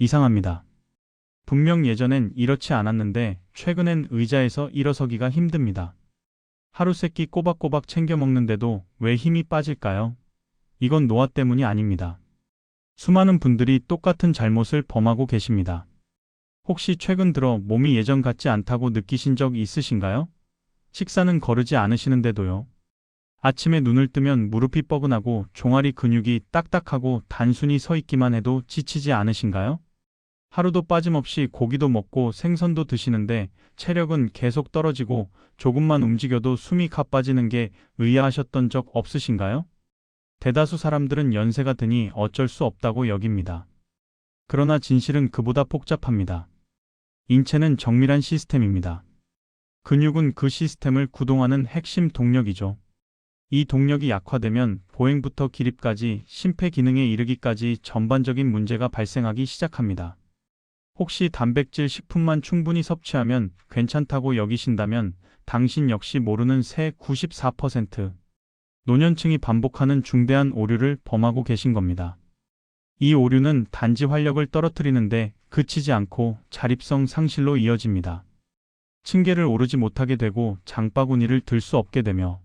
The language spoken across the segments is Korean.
이상합니다. 분명 예전엔 이렇지 않았는데 최근엔 의자에서 일어서기가 힘듭니다. 하루 세끼 꼬박꼬박 챙겨 먹는데도 왜 힘이 빠질까요? 이건 노화 때문이 아닙니다. 수많은 분들이 똑같은 잘못을 범하고 계십니다. 혹시 최근 들어 몸이 예전 같지 않다고 느끼신 적 있으신가요? 식사는 거르지 않으시는데도요. 아침에 눈을 뜨면 무릎이 뻐근하고 종아리 근육이 딱딱하고 단순히 서 있기만 해도 지치지 않으신가요? 하루도 빠짐없이 고기도 먹고 생선도 드시는데 체력은 계속 떨어지고 조금만 움직여도 숨이 가빠지는 게 의아하셨던 적 없으신가요? 대다수 사람들은 연세가 드니 어쩔 수 없다고 여깁니다. 그러나 진실은 그보다 복잡합니다. 인체는 정밀한 시스템입니다. 근육은 그 시스템을 구동하는 핵심 동력이죠. 이 동력이 약화되면 보행부터 기립까지 심폐기능에 이르기까지 전반적인 문제가 발생하기 시작합니다. 혹시 단백질 식품만 충분히 섭취하면 괜찮다고 여기신다면 당신 역시 모르는 새 94% 노년층이 반복하는 중대한 오류를 범하고 계신 겁니다. 이 오류는 단지 활력을 떨어뜨리는데 그치지 않고 자립성 상실로 이어집니다. 층계를 오르지 못하게 되고 장바구니를 들 수 없게 되며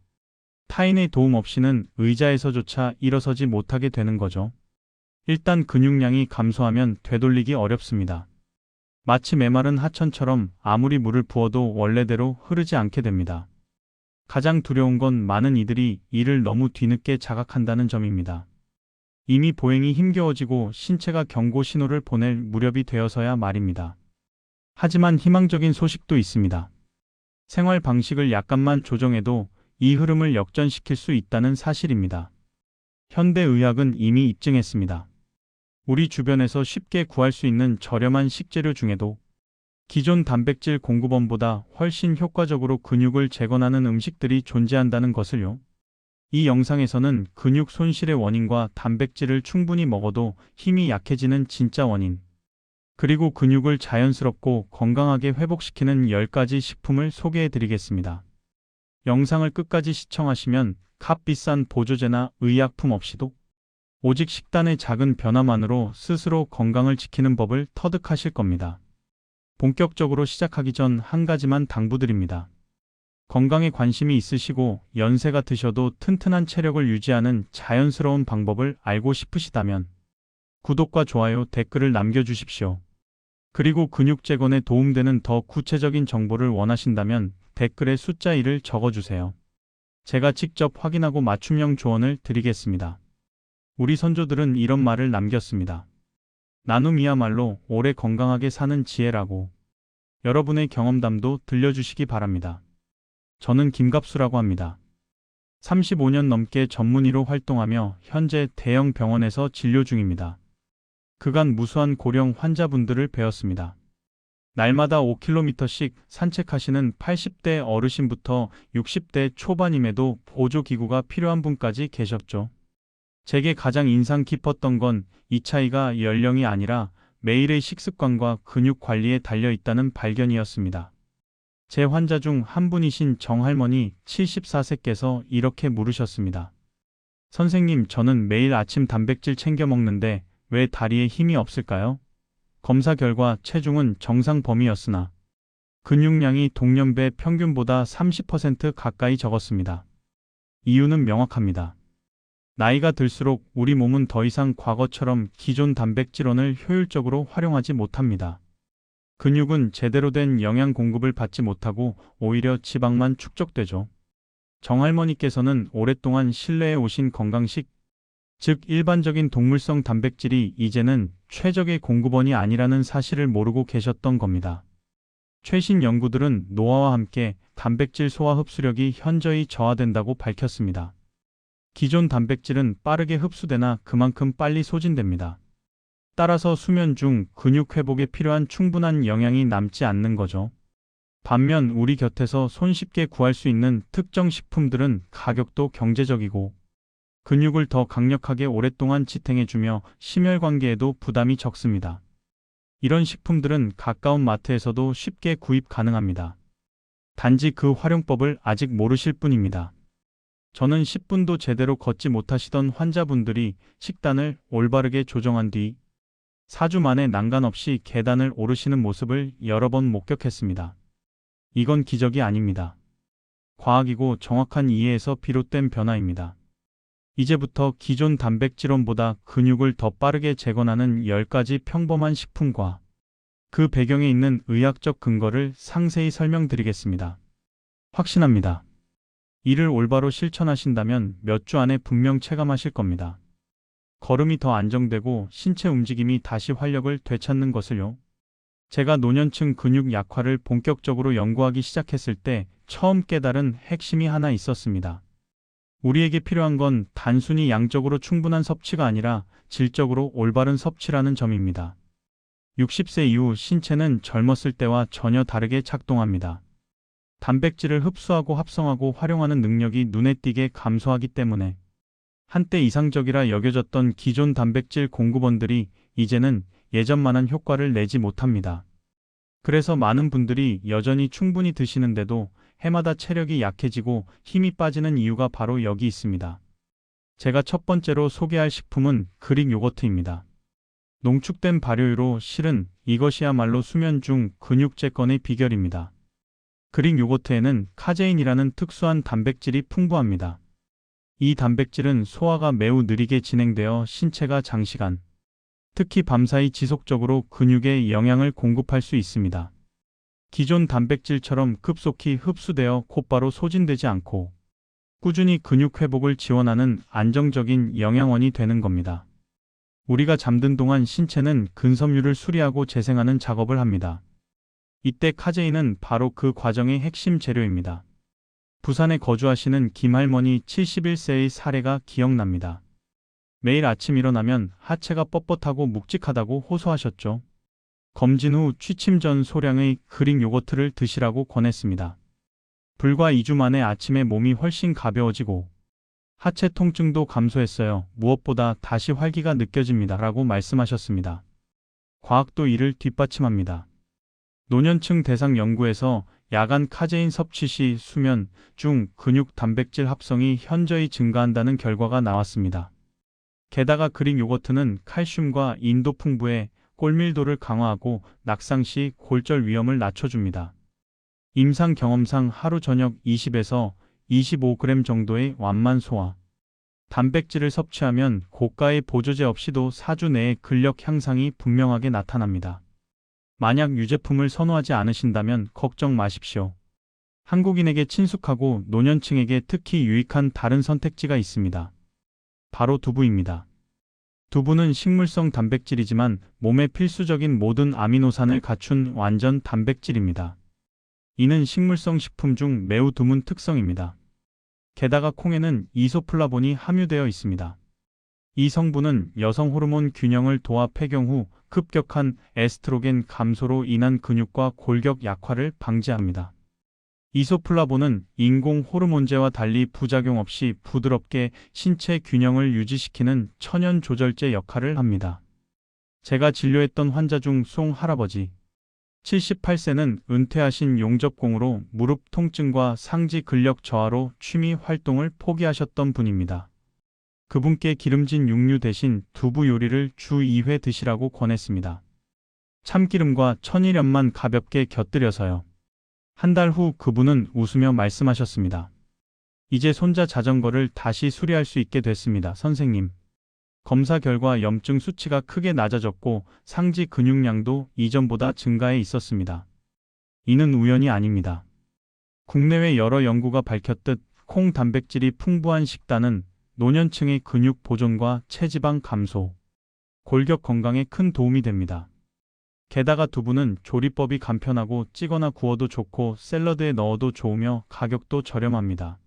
타인의 도움 없이는 의자에서조차 일어서지 못하게 되는 거죠. 일단 근육량이 감소하면 되돌리기 어렵습니다. 마치 메마른 하천처럼 아무리 물을 부어도 원래대로 흐르지 않게 됩니다. 가장 두려운 건 많은 이들이 이를 너무 뒤늦게 자각한다는 점입니다. 이미 보행이 힘겨워지고 신체가 경고 신호를 보낼 무렵이 되어서야 말입니다. 하지만 희망적인 소식도 있습니다. 생활 방식을 약간만 조정해도 이 흐름을 역전시킬 수 있다는 사실입니다. 현대의학은 이미 입증했습니다. 우리 주변에서 쉽게 구할 수 있는 저렴한 식재료 중에도 기존 단백질 공급원보다 훨씬 효과적으로 근육을 재건하는 음식들이 존재한다는 것을요. 이 영상에서는 근육 손실의 원인과 단백질을 충분히 먹어도 힘이 약해지는 진짜 원인, 그리고 근육을 자연스럽고 건강하게 회복시키는 10가지 식품을 소개해 드리겠습니다. 영상을 끝까지 시청하시면 값비싼 보조제나 의약품 없이도 오직 식단의 작은 변화만으로 스스로 건강을 지키는 법을 터득하실 겁니다. 본격적으로 시작하기 전 한 가지만 당부드립니다. 건강에 관심이 있으시고 연세가 드셔도 튼튼한 체력을 유지하는 자연스러운 방법을 알고 싶으시다면 구독과 좋아요, 댓글을 남겨주십시오. 그리고 근육 재건에 도움되는 더 구체적인 정보를 원하신다면 댓글에 숫자 1을 적어주세요. 제가 직접 확인하고 맞춤형 조언을 드리겠습니다. 우리 선조들은 이런 말을 남겼습니다. 나눔이야말로 오래 건강하게 사는 지혜라고. 여러분의 경험담도 들려주시기 바랍니다. 저는 김갑수라고 합니다. 35년 넘게 전문의로 활동하며 현재 대형 병원에서 진료 중입니다. 그간 무수한 고령 환자분들을 배웠습니다. 날마다 5km씩 산책하시는 80대 어르신부터 60대 초반임에도 보조기구가 필요한 분까지 계셨죠. 제게 가장 인상 깊었던 건 이 차이가 연령이 아니라 매일의 식습관과 근육 관리에 달려 있다는 발견이었습니다. 제 환자 중 한 분이신 정할머니 74세께서 이렇게 물으셨습니다. 선생님, 저는 매일 아침 단백질 챙겨 먹는데 왜 다리에 힘이 없을까요? 검사 결과 체중은 정상 범위였으나 근육량이 동년배 평균보다 30% 가까이 적었습니다. 이유는 명확합니다. 나이가 들수록 우리 몸은 더 이상 과거처럼 기존 단백질원을 효율적으로 활용하지 못합니다. 근육은 제대로 된 영양 공급을 받지 못하고 오히려 지방만 축적되죠. 정할머니께서는 오랫동안 신뢰해 오신 건강식, 즉 일반적인 동물성 단백질이 이제는 최적의 공급원이 아니라는 사실을 모르고 계셨던 겁니다. 최신 연구들은 노화와 함께 단백질 소화 흡수력이 현저히 저하된다고 밝혔습니다. 기존 단백질은 빠르게 흡수되나 그만큼 빨리 소진됩니다. 따라서 수면 중 근육 회복에 필요한 충분한 영양이 남지 않는 거죠. 반면 우리 곁에서 손쉽게 구할 수 있는 특정 식품들은 가격도 경제적이고 근육을 더 강력하게 오랫동안 지탱해주며 심혈관계에도 부담이 적습니다. 이런 식품들은 가까운 마트에서도 쉽게 구입 가능합니다. 단지 그 활용법을 아직 모르실 뿐입니다. 저는 10분도 제대로 걷지 못하시던 환자분들이 식단을 올바르게 조정한 뒤 4주 만에 난간 없이 계단을 오르시는 모습을 여러 번 목격했습니다. 이건 기적이 아닙니다. 과학이고 정확한 이해에서 비롯된 변화입니다. 이제부터 기존 단백질원보다 근육을 더 빠르게 재건하는 10가지 평범한 식품과 그 배경에 있는 의학적 근거를 상세히 설명드리겠습니다. 확신합니다. 이를 올바로 실천하신다면 몇 주 안에 분명 체감하실 겁니다. 걸음이 더 안정되고 신체 움직임이 다시 활력을 되찾는 것을요. 제가 노년층 근육 약화를 본격적으로 연구하기 시작했을 때 처음 깨달은 핵심이 하나 있었습니다. 우리에게 필요한 건 단순히 양적으로 충분한 섭취가 아니라 질적으로 올바른 섭취라는 점입니다. 60세 이후 신체는 젊었을 때와 전혀 다르게 작동합니다. 단백질을 흡수하고 합성하고 활용하는 능력이 눈에 띄게 감소하기 때문에 한때 이상적이라 여겨졌던 기존 단백질 공급원들이 이제는 예전만한 효과를 내지 못합니다. 그래서 많은 분들이 여전히 충분히 드시는데도 해마다 체력이 약해지고 힘이 빠지는 이유가 바로 여기 있습니다. 제가 첫 번째로 소개할 식품은 그릭 요거트입니다. 농축된 발효유로 실은 이것이야말로 수면 중 근육 재건의 비결입니다. 그릭 요거트에는 카제인이라는 특수한 단백질이 풍부합니다. 이 단백질은 소화가 매우 느리게 진행되어 신체가 장시간, 특히 밤사이 지속적으로 근육에 영양을 공급할 수 있습니다. 기존 단백질처럼 급속히 흡수되어 곧바로 소진되지 않고 꾸준히 근육 회복을 지원하는 안정적인 영양원이 되는 겁니다. 우리가 잠든 동안 신체는 근섬유를 수리하고 재생하는 작업을 합니다. 이때 카제인은 바로 그 과정의 핵심 재료입니다. 부산에 거주하시는 김할머니 71세의 사례가 기억납니다. 매일 아침 일어나면 하체가 뻣뻣하고 묵직하다고 호소하셨죠. 검진 후 취침 전 소량의 그릭 요거트를 드시라고 권했습니다. 불과 2주 만에 아침에 몸이 훨씬 가벼워지고 하체 통증도 감소했어요. 무엇보다 다시 활기가 느껴집니다. 라고 말씀하셨습니다. 과학도 이를 뒷받침합니다. 노년층 대상 연구에서 야간 카제인 섭취 시 수면 중 근육 단백질 합성이 현저히 증가한다는 결과가 나왔습니다. 게다가 그릭 요거트는 칼슘과 인도 풍부에 골밀도를 강화하고 낙상 시 골절 위험을 낮춰줍니다. 임상 경험상 하루 저녁 20에서 25g 정도의 완만 소화, 단백질을 섭취하면 고가의 보조제 없이도 4주 내에 근력 향상이 분명하게 나타납니다. 만약 유제품을 선호하지 않으신다면 걱정 마십시오. 한국인에게 친숙하고 노년층에게 특히 유익한 다른 선택지가 있습니다. 바로 두부입니다. 두부는 식물성 단백질이지만 몸에 필수적인 모든 아미노산을 갖춘 완전 단백질입니다. 이는 식물성 식품 중 매우 드문 특성입니다. 게다가 콩에는 이소플라본이 함유되어 있습니다. 이 성분은 여성 호르몬 균형을 도와 폐경 후 급격한 에스트로겐 감소로 인한 근육과 골격 약화를 방지합니다. 이소플라본은 인공 호르몬제와 달리 부작용 없이 부드럽게 신체 균형을 유지시키는 천연 조절제 역할을 합니다. 제가 진료했던 환자 중 송 할아버지 78세는 은퇴하신 용접공으로 무릎 통증과 상지 근력 저하로 취미 활동을 포기하셨던 분입니다. 그분께 기름진 육류 대신 두부 요리를 주 2회 드시라고 권했습니다. 참기름과 천일염만 가볍게 곁들여서요. 한 달 후 그분은 웃으며 말씀하셨습니다. 이제 손자 자전거를 다시 수리할 수 있게 됐습니다, 선생님. 검사 결과 염증 수치가 크게 낮아졌고 상지 근육량도 이전보다 증가해 있었습니다. 이는 우연이 아닙니다. 국내외 여러 연구가 밝혔듯 콩 단백질이 풍부한 식단은 노년층의 근육 보존과 체지방 감소, 골격 건강에 큰 도움이 됩니다. 게다가 두부는 조리법이 간편하고 찌거나 구워도 좋고 샐러드에 넣어도 좋으며 가격도 저렴합니다.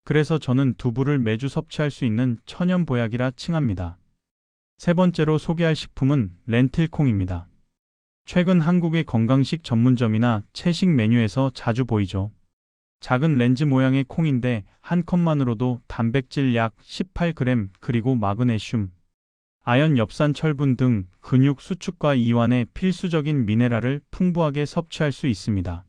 그래서 저는 두부를 매주 섭취할 수 있는 천연 보약이라 칭합니다. 세 번째로 소개할 식품은 렌틸콩입니다. 최근 한국의 건강식 전문점이나 채식 메뉴에서 자주 보이죠. 작은 렌즈 모양의 콩인데 한 컵만으로도 단백질 약 18g 그리고 마그네슘, 아연, 엽산, 철분 등 근육 수축과 이완에 필수적인 미네랄을 풍부하게 섭취할 수 있습니다.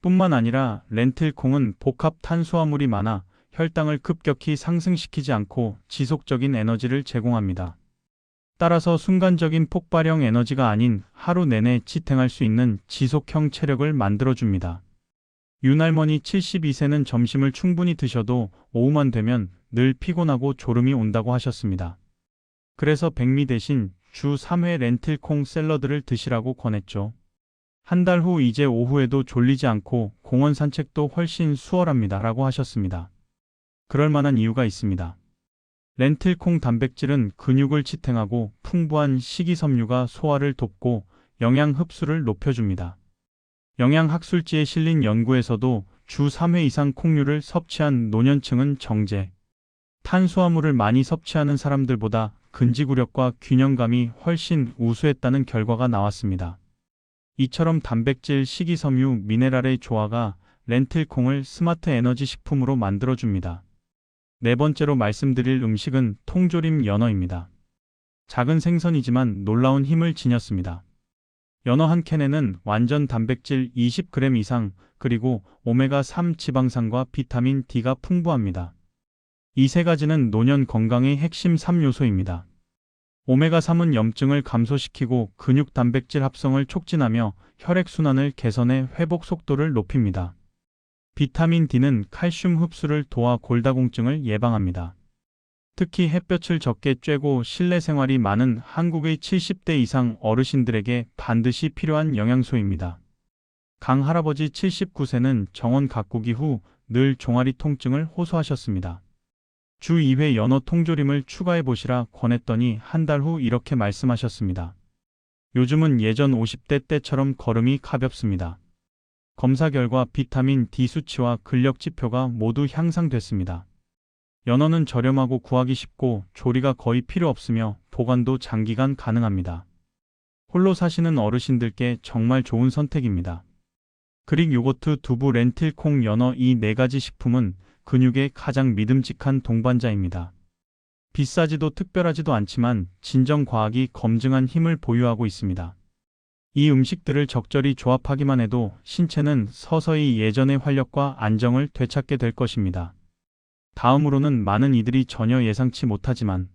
뿐만 아니라 렌틸콩은 복합 탄수화물이 많아 혈당을 급격히 상승시키지 않고 지속적인 에너지를 제공합니다. 따라서 순간적인 폭발형 에너지가 아닌 하루 내내 지탱할 수 있는 지속형 체력을 만들어줍니다. 윤할머니 72세는 점심을 충분히 드셔도 오후만 되면 늘 피곤하고 졸음이 온다고 하셨습니다. 그래서 백미 대신 주 3회 렌틸콩 샐러드를 드시라고 권했죠. 한 달 후 이제 오후에도 졸리지 않고 공원 산책도 훨씬 수월합니다. 라고 하셨습니다. 그럴 만한 이유가 있습니다. 렌틸콩 단백질은 근육을 지탱하고 풍부한 식이섬유가 소화를 돕고 영양 흡수를 높여줍니다. 영양학술지에 실린 연구에서도 주 3회 이상 콩류를 섭취한 노년층은 정제, 탄수화물을 많이 섭취하는 사람들보다 근지구력과 균형감이 훨씬 우수했다는 결과가 나왔습니다. 이처럼 단백질, 식이섬유, 미네랄의 조화가 렌틸콩을 스마트 에너지 식품으로 만들어줍니다. 네 번째로 말씀드릴 음식은 통조림 연어입니다. 작은 생선이지만 놀라운 힘을 지녔습니다. 연어 한 캔에는 완전 단백질 20g 이상, 그리고 오메가3 지방산과 비타민 D가 풍부합니다. 이 세 가지는 노년 건강의 핵심 3요소입니다. 오메가3은 염증을 감소시키고 근육 단백질 합성을 촉진하며 혈액순환을 개선해 회복 속도를 높입니다. 비타민 D는 칼슘 흡수를 도와 골다공증을 예방합니다. 특히 햇볕을 적게 쬐고 실내 생활이 많은 한국의 70대 이상 어르신들에게 반드시 필요한 영양소입니다. 강 할아버지 79세는 정원 가꾸기 후 늘 종아리 통증을 호소하셨습니다. 주 2회 연어 통조림을 추가해 보시라 권했더니 한 달 후 이렇게 말씀하셨습니다. 요즘은 예전 50대 때처럼 걸음이 가볍습니다. 검사 결과 비타민 D 수치와 근력 지표가 모두 향상됐습니다. 연어는 저렴하고 구하기 쉽고 조리가 거의 필요 없으며 보관도 장기간 가능합니다. 홀로 사시는 어르신들께 정말 좋은 선택입니다. 그릭 요거트, 두부, 렌틸콩, 연어 이 네 가지 식품은 근육의 가장 믿음직한 동반자입니다. 비싸지도 특별하지도 않지만 진정 과학이 검증한 힘을 보유하고 있습니다. 이 음식들을 적절히 조합하기만 해도 신체는 서서히 예전의 활력과 안정을 되찾게 될 것입니다. 다음으로는 많은 이들이 전혀 예상치 못하지만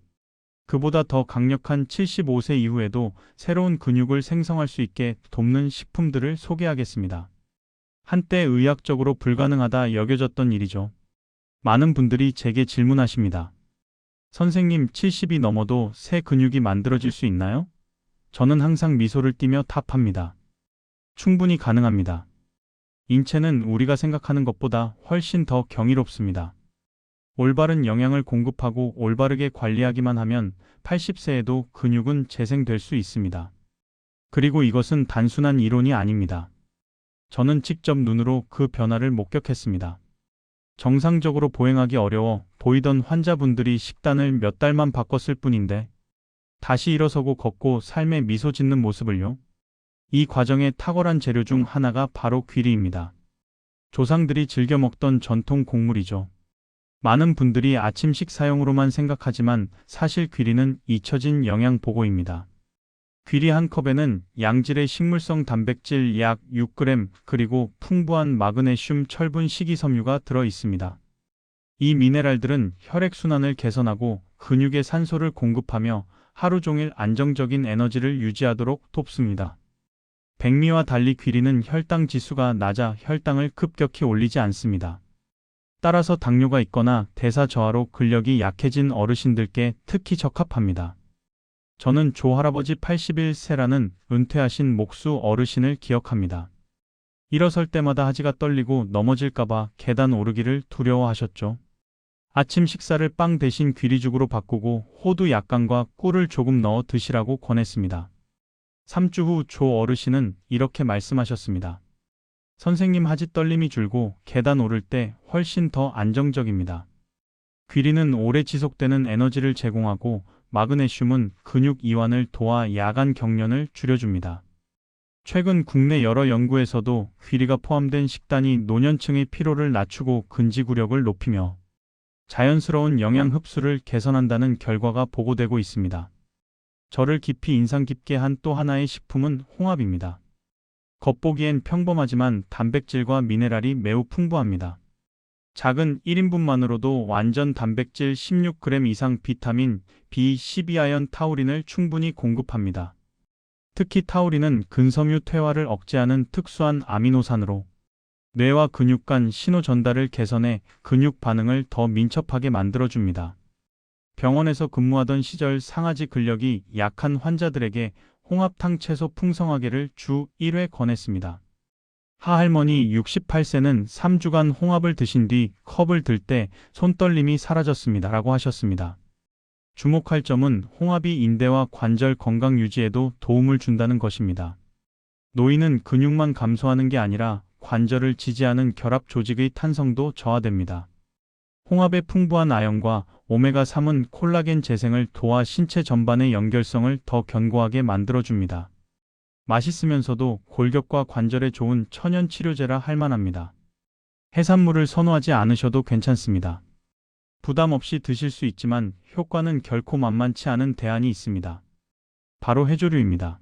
그보다 더 강력한 75세 이후에도 새로운 근육을 생성할 수 있게 돕는 식품들을 소개하겠습니다. 한때 의학적으로 불가능하다 여겨졌던 일이죠. 많은 분들이 제게 질문하십니다. 선생님, 70이 넘어도 새 근육이 만들어질 수 있나요? 저는 항상 미소를 띠며 답합니다. 충분히 가능합니다. 인체는 우리가 생각하는 것보다 훨씬 더 경이롭습니다. 올바른 영양을 공급하고 올바르게 관리하기만 하면 80세에도 근육은 재생될 수 있습니다. 그리고 이것은 단순한 이론이 아닙니다. 저는 직접 눈으로 그 변화를 목격했습니다. 정상적으로 보행하기 어려워 보이던 환자분들이 식단을 몇 달만 바꿨을 뿐인데 다시 일어서고 걷고 삶에 미소 짓는 모습을요. 이 과정의 탁월한 재료 중 하나가 바로 귀리입니다. 조상들이 즐겨 먹던 전통 곡물이죠. 많은 분들이 아침 식사용으로만 생각하지만 사실 귀리는 잊혀진 영양 보고입니다. 귀리 한 컵에는 양질의 식물성 단백질 약 6g 그리고 풍부한 마그네슘, 철분, 식이섬유가 들어 있습니다. 이 미네랄들은 혈액순환을 개선하고 근육에 산소를 공급하며 하루 종일 안정적인 에너지를 유지하도록 돕습니다. 백미와 달리 귀리는 혈당 지수가 낮아 혈당을 급격히 올리지 않습니다. 따라서 당뇨가 있거나 대사 저하로 근력이 약해진 어르신들께 특히 적합합니다. 저는 조할아버지 81세라는 은퇴하신 목수 어르신을 기억합니다. 일어설 때마다 하지가 떨리고 넘어질까봐 계단 오르기를 두려워하셨죠. 아침 식사를 빵 대신 귀리죽으로 바꾸고 호두 약간과 꿀을 조금 넣어 드시라고 권했습니다. 3주 후 조 어르신은 이렇게 말씀하셨습니다. 선생님, 하지 떨림이 줄고 계단 오를 때 훨씬 더 안정적입니다. 귀리는 오래 지속되는 에너지를 제공하고 마그네슘은 근육 이완을 도와 야간 경련을 줄여줍니다. 최근 국내 여러 연구에서도 귀리가 포함된 식단이 노년층의 피로를 낮추고 근지구력을 높이며 자연스러운 영양 흡수를 개선한다는 결과가 보고되고 있습니다. 저를 깊이 인상 깊게 한 또 하나의 식품은 홍합입니다. 겉보기엔 평범하지만 단백질과 미네랄이 매우 풍부합니다. 작은 1인분만으로도 완전 단백질 16g 이상 비타민 B12 아연 타우린을 충분히 공급합니다. 특히 타우린은 근섬유 퇴화를 억제하는 특수한 아미노산으로 뇌와 근육 간 신호 전달을 개선해 근육 반응을 더 민첩하게 만들어줍니다. 병원에서 근무하던 시절 상아지 근력이 약한 환자들에게 홍합탕 채소 풍성하게를 주 1회 권했습니다. 하할머니 68세는 3주간 홍합을 드신 뒤 컵을 들 때 손떨림이 사라졌습니다. 라고 하셨습니다. 주목할 점은 홍합이 인대와 관절 건강 유지에도 도움을 준다는 것입니다. 노인은 근육만 감소하는 게 아니라 관절을 지지하는 결합 조직의 탄성도 저하됩니다. 홍합의 풍부한 아연과 오메가3은 콜라겐 재생을 도와 신체 전반의 연결성을 더 견고하게 만들어줍니다. 맛있으면서도 골격과 관절에 좋은 천연 치료제라 할 만합니다. 해산물을 선호하지 않으셔도 괜찮습니다. 부담 없이 드실 수 있지만 효과는 결코 만만치 않은 대안이 있습니다. 바로 해조류입니다.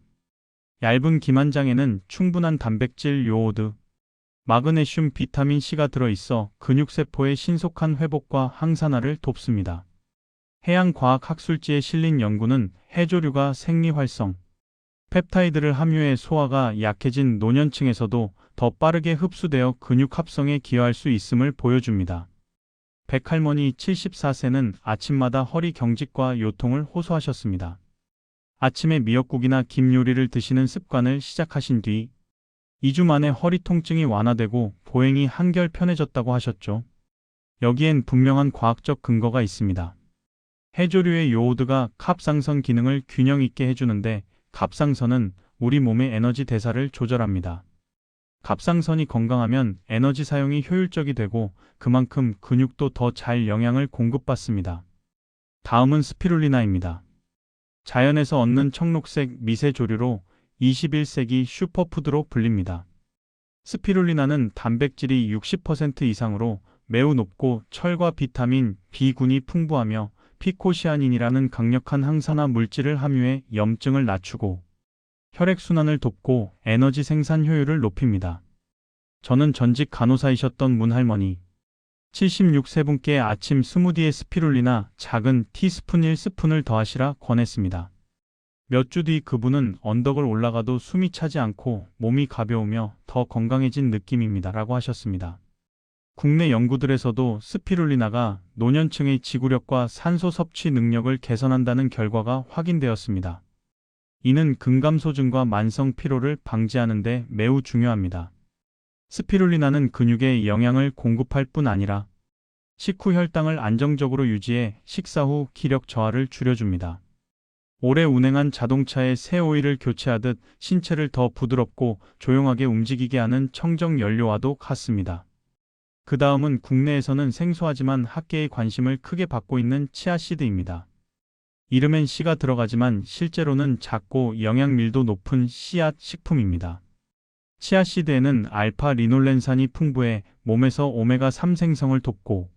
얇은 김한장에는 충분한 단백질 요오드, 마그네슘, 비타민 C가 들어있어 근육세포의 신속한 회복과 항산화를 돕습니다. 해양과학학술지에 실린 연구는 해조류가 생리활성, 펩타이드를 함유해 소화가 약해진 노년층에서도 더 빠르게 흡수되어 근육 합성에 기여할 수 있음을 보여줍니다. 백할머니 74세는 아침마다 허리 경직과 요통을 호소하셨습니다. 아침에 미역국이나 김 요리를 드시는 습관을 시작하신 뒤 2주 만에 허리 통증이 완화되고 보행이 한결 편해졌다고 하셨죠. 여기엔 분명한 과학적 근거가 있습니다. 해조류의 요오드가 갑상선 기능을 균형 있게 해주는데 갑상선은 우리 몸의 에너지 대사를 조절합니다. 갑상선이 건강하면 에너지 사용이 효율적이 되고 그만큼 근육도 더 잘 영양을 공급받습니다. 다음은 스피룰리나입니다. 자연에서 얻는 청록색 미세조류로 21세기 슈퍼푸드로 불립니다. 스피룰리나는 단백질이 60% 이상으로 매우 높고 철과 비타민 B군이 풍부하며 피코시아닌이라는 강력한 항산화 물질을 함유해 염증을 낮추고 혈액순환을 돕고 에너지 생산 효율을 높입니다. 저는 전직 간호사이셨던 문할머니 76세분께 아침 스무디에 스피룰리나 작은 티스푼 1스푼을 더하시라 권했습니다. 몇 주 뒤 그분은 언덕을 올라가도 숨이 차지 않고 몸이 가벼우며 더 건강해진 느낌입니다. 라고 하셨습니다. 국내 연구들에서도 스피룰리나가 노년층의 지구력과 산소 섭취 능력을 개선한다는 결과가 확인되었습니다. 이는 근감소증과 만성 피로를 방지하는 데 매우 중요합니다. 스피룰리나는 근육에 영양을 공급할 뿐 아니라 식후 혈당을 안정적으로 유지해 식사 후 기력 저하를 줄여줍니다. 오래 운행한 자동차에 새 오일을 교체하듯 신체를 더 부드럽고 조용하게 움직이게 하는 청정 연료와도 같습니다. 그 다음은 국내에서는 생소하지만 학계의 관심을 크게 받고 있는 치아씨드입니다. 이름엔 씨가 들어가지만 실제로는 작고 영양밀도 높은 씨앗 식품입니다. 치아씨드에는 알파 리놀렌산이 풍부해 몸에서 오메가3 생성을 돕고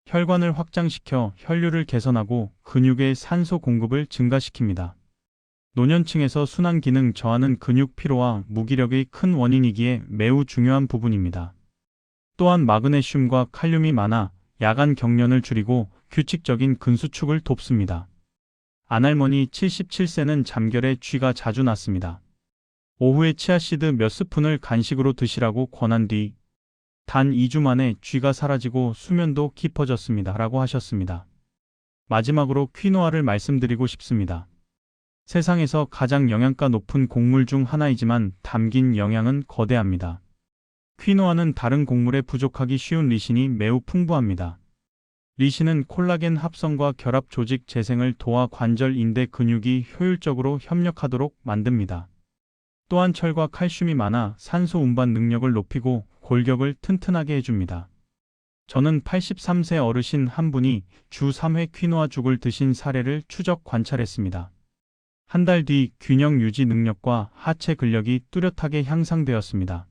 혈관을 확장시켜 혈류를 개선하고 근육의 산소 공급을 증가시킵니다. 노년층에서 순환 기능 저하는 근육 피로와 무기력의 큰 원인이기에 매우 중요한 부분입니다. 또한 마그네슘과 칼륨이 많아 야간 경련을 줄이고 규칙적인 근수축을 돕습니다. 안할머니 77세는 잠결에 쥐가 자주 났습니다. 오후에 치아씨드 몇 스푼을 간식으로 드시라고 권한 뒤 단 2주 만에 쥐가 사라지고 수면도 깊어졌습니다. 라고 하셨습니다. 마지막으로 퀴노아를 말씀드리고 싶습니다. 세상에서 가장 영양가 높은 곡물 중 하나이지만 담긴 영양은 거대합니다. 퀴노아는 다른 곡물에 부족하기 쉬운 리신이 매우 풍부합니다. 리신은 콜라겐 합성과 결합 조직 재생을 도와 관절, 인대, 근육이 효율적으로 협력하도록 만듭니다. 또한 철과 칼슘이 많아 산소 운반 능력을 높이고 골격을 튼튼하게 해줍니다. 저는 83세 어르신 한 분이 주 3회 퀴노아 죽을 드신 사례를 추적 관찰했습니다. 한 달 뒤 균형 유지 능력과 하체 근력이 뚜렷하게 향상되었습니다.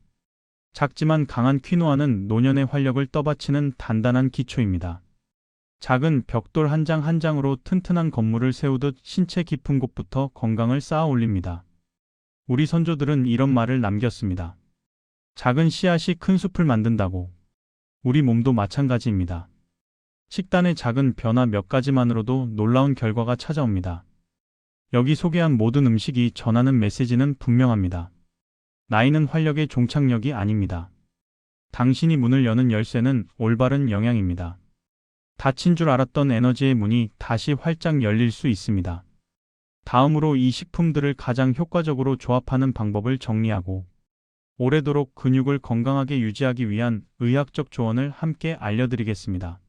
작지만 강한 퀴노아는 노년의 활력을 떠받치는 단단한 기초입니다. 작은 벽돌 한 장 한 장으로 튼튼한 건물을 세우듯 신체 깊은 곳부터 건강을 쌓아 올립니다. 우리 선조들은 이런 말을 남겼습니다. 작은 씨앗이 큰 숲을 만든다고. 우리 몸도 마찬가지입니다. 식단의 작은 변화 몇 가지만으로도 놀라운 결과가 찾아옵니다. 여기 소개한 모든 음식이 전하는 메시지는 분명합니다. 나이는 활력의 종착역이 아닙니다. 당신이 문을 여는 열쇠는 올바른 영양입니다. 닫힌 줄 알았던 에너지의 문이 다시 활짝 열릴 수 있습니다. 다음으로 이 식품들을 가장 효과적으로 조합하는 방법을 정리하고 오래도록 근육을 건강하게 유지하기 위한 의학적 조언을 함께 알려드리겠습니다.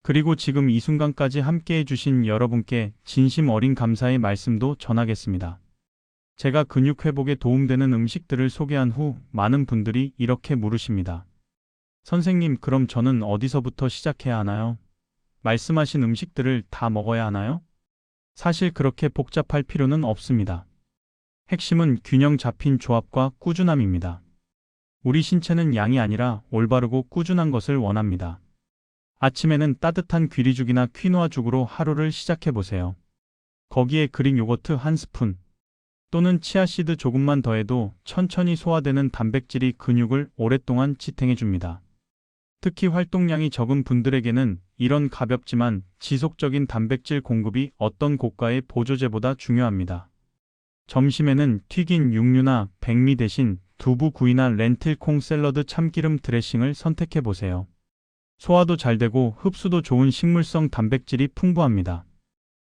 그리고 지금 이 순간까지 함께 해주신 여러분께 진심 어린 감사의 말씀도 전하겠습니다. 제가 근육 회복에 도움되는 음식들을 소개한 후 많은 분들이 이렇게 물으십니다. 선생님, 그럼 저는 어디서부터 시작해야 하나요? 말씀하신 음식들을 다 먹어야 하나요? 사실 그렇게 복잡할 필요는 없습니다. 핵심은 균형 잡힌 조합과 꾸준함입니다. 우리 신체는 양이 아니라 올바르고 꾸준한 것을 원합니다. 아침에는 따뜻한 귀리죽이나 퀴노아죽으로 하루를 시작해보세요. 거기에 그릭 요거트 한 스푼 또는 치아씨드 조금만 더해도 천천히 소화되는 단백질이 근육을 오랫동안 지탱해줍니다. 특히 활동량이 적은 분들에게는 이런 가볍지만 지속적인 단백질 공급이 어떤 고가의 보조제보다 중요합니다. 점심에는 튀긴 육류나 백미 대신 두부구이나 렌틸 콩 샐러드 참기름 드레싱을 선택해보세요. 소화도 잘 되고 흡수도 좋은 식물성 단백질이 풍부합니다.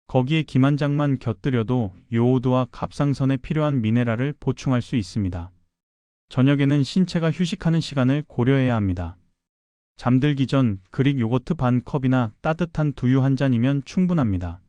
거기에 김 한 장만 곁들여도 요오드와 갑상선에 필요한 미네랄을 보충할 수 있습니다. 저녁에는 신체가 휴식하는 시간을 고려해야 합니다. 잠들기 전 그릭 요거트 반 컵이나 따뜻한 두유 한 잔이면 충분합니다.